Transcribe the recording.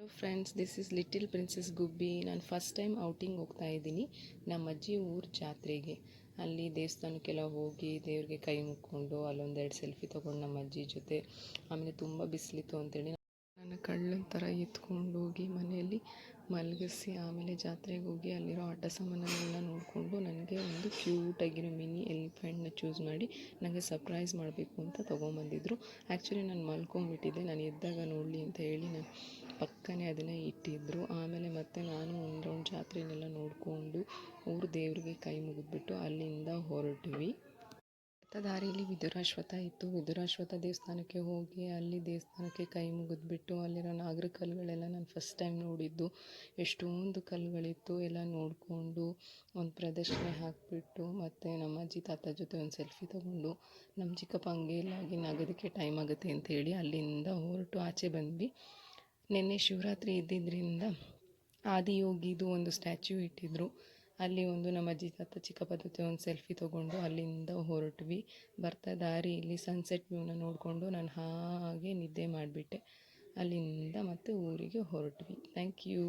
Friends, this is little princess Gubbi. ನಾನು first time outing ಹೋಗ್ತಾ ಇದ್ದೀನಿ ನಮ್ಮ ಅಜ್ಜಿ ಊರ ಜಾತ್ರೆಗೆ. ಅಲ್ಲಿ ದೇವಸ್ಥಾನಕ್ಕೆಲ್ಲ ಹೋಗಿ ದೇವ್ರಿಗೆ ಕೈ ಮುಕ್ಕೊಂಡು ಅಲ್ಲೊಂದೆರಡು ಸೆಲ್ಫಿ ತೊಗೊಂಡು ನಮ್ಮ ಅಜ್ಜಿ ಜೊತೆ. ಆಮೇಲೆ ತುಂಬ ಬಿಸಿಲಿತ್ತು ಅಂತೇಳಿ ನನ್ನ ಕಳ್ಳನ ಥರ ಎತ್ಕೊಂಡು ಹೋಗಿ ಮನೆಯಲ್ಲಿ ಮಲಗಿಸಿ ಆಮೇಲೆ ಜಾತ್ರೆಗೆ ಹೋಗಿ ಅಲ್ಲಿರೋ ಆಟ ಸಾಮಾನನ್ನೆಲ್ಲ ನೋಡಿಕೊಂಡು ನನಗೆ ಒಂದು ಕ್ಯೂಟಾಗಿರೋ ಮಿನಿ ಎಲಿಫೆಂಟ್ನ ಚೂಸ್ ಮಾಡಿ ನನಗೆ ಸರ್ಪ್ರೈಸ್ ಮಾಡಬೇಕು ಅಂತ ತೊಗೊಂಬಂದಿದ್ರು. ಆ್ಯಕ್ಚುಲಿ ನಾನು ಮಲ್ಕೊಂಡ್ಬಿಟ್ಟಿದ್ದೆ, ನಾನು ಎದ್ದಾಗ ನೋಡಲಿ ಅಂತ ಹೇಳಿ ನಾನು ಪಕ್ಕನೇ ಅದನ್ನು ಇಟ್ಟಿದ್ದರು. ಆಮೇಲೆ ಮತ್ತೆ ನಾನು ಒಂದು ರೌಂಡ್ ಜಾತ್ರೆನೆಲ್ಲ ನೋಡಿಕೊಂಡು ಊರು ದೇವರಿಗೆ ಕೈ ಮುಗಿದ್ಬಿಟ್ಟು ಅಲ್ಲಿಂದ ಹೊರಟ್ವಿ. ದಾರಿಯಲ್ಲಿ ವಿದುರಾಶ್ವಥ ಇತ್ತು. ವಿದುರಾಶ್ವಥ ದೇವಸ್ಥಾನಕ್ಕೆ ಹೋಗಿ ಅಲ್ಲಿ ದೇವಸ್ಥಾನಕ್ಕೆ ಕೈ ಮುಗಿದ್ಬಿಟ್ಟು ಅಲ್ಲಿರೋ ನಾಗರ ಕಲ್ಲುಗಳೆಲ್ಲ ನಾನು ಫಸ್ಟ್ ಟೈಮ್ ನೋಡಿದ್ದು. ಎಷ್ಟೊಂದು ಕಲ್ಲುಗಳಿತ್ತು. ಎಲ್ಲ ನೋಡಿಕೊಂಡು ಒಂದು ಪ್ರದಕ್ಷಿಣೆ ಹಾಕಿಬಿಟ್ಟು ಮತ್ತು ನಮ್ಮ ಅಜ್ಜಿ ತಾತ ಜೊತೆ ಒಂದು ಸೆಲ್ಫಿ ತೊಗೊಂಡು ನಮ್ಮ ಚಿಕ್ಕಪ್ಪ ಹಂಗೆ ಎಲ್ಲ ಆಗಿ ನಗೋದಕ್ಕೆ ಟೈಮ್ ಆಗುತ್ತೆ ಅಂತೇಳಿ ಅಲ್ಲಿಂದ ಹೊರಟು ಆಚೆ ಬಂದ್ವಿ. ನಿನ್ನೆ ಶಿವರಾತ್ರಿ ಇದ್ದಿದ್ದರಿಂದ ಆದಿಯೋಗಿದು ಒಂದು ಸ್ಟ್ಯಾಚ್ಯೂ ಇಟ್ಟಿದ್ದರು. ಅಲ್ಲಿ ಒಂದು ನಮ್ಮ ಅಜ್ಜಿ ತಾತ ಚಿಕ್ಕಪ್ಪ ಜೊತೆ ಒಂದು ಸೆಲ್ಫಿ ತೊಗೊಂಡು ಅಲ್ಲಿಂದ ಹೊರಟ್ವಿ. ಬರ್ತಾ ದಾರಿಯಲ್ಲಿ ಸನ್ಸೆಟ್ ವ್ಯೂನ ನೋಡಿಕೊಂಡು ನಾನು ಹಾಗೆ ನಿದ್ದೆ ಮಾಡಿಬಿಟ್ಟೆ. ಅಲ್ಲಿಂದ ಮತ್ತೆ ಊರಿಗೆ ಹೊರಟ್ವಿ. Thank you.